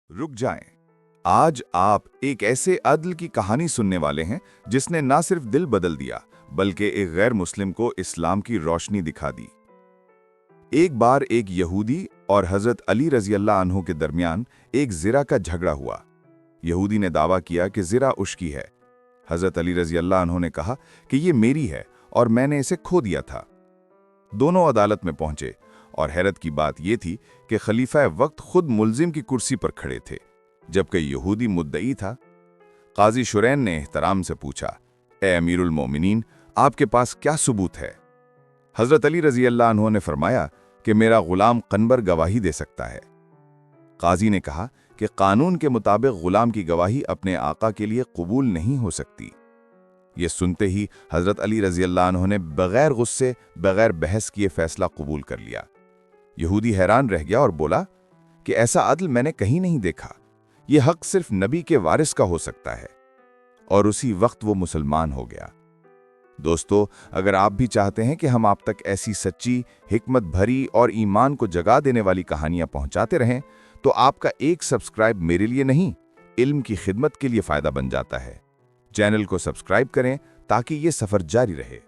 रुक जाएं। आज आप एक ऐसे अदल की कहानी सुनने वाले हैं जिसने ना सिर्फ दिल बदल दिया बल्कि एक गैर मुस्लिम को इस्लाम की रोशनी दिखा दी। एक बार एक यहूदी और हजरत अली रजी अल्लाह अन्हु के दरमियान एक ज़िरा का झगड़ा हुआ। यहूदी ने दावा किया कि ज़िरा उसकी है। हजरत अली रजी अल्लाह अन्हु ने कहा कि ये मेरी है और मैंने इसे खो दिया था। दोनों अदालत में पहुंचे और हैरत की बात यह थी कि खलीफा वक्त खुद मुल्जिम की कुर्सी पर खड़े थे, जबकि यहूदी मुद्दई था। काजी शुरैन ने एहतराम से पूछा, ए अमीरुल मोमिनीन, आपके पास क्या सबूत है? हजरत अली रजी अल्लाह अन्हु ने फरमाया कि मेरा गुलाम कनबर गवाही दे सकता है। काजी ने कहा कि कानून के मुताबिक गुलाम की गवाही अपने आका के लिए कबूल नहीं हो सकती। ये सुनते ही हजरत अली रजी अल्लाह अन्हु ने बगैर गुस्से बगैर बहस किए फैसला कबूल कर लिया। यहूदी हैरान रह गया और बोला कि ऐसा अदल मैंने कहीं नहीं देखा। यह हक सिर्फ नबी के वारिस का हो सकता है। और उसी वक्त वो मुसलमान हो गया। दोस्तों, अगर आप भी चाहते हैं कि हम आप तक ऐसी सच्ची, हिकमत भरी और ईमान को जगा देने वाली कहानियां पहुंचाते रहें, तो आपका एक सब्सक्राइब मेरे लिए नहीं, इल्म की खिदमत के लिए फायदा बन जाता है। चैनल को सब्सक्राइब करें ताकि ये सफर जारी रहे।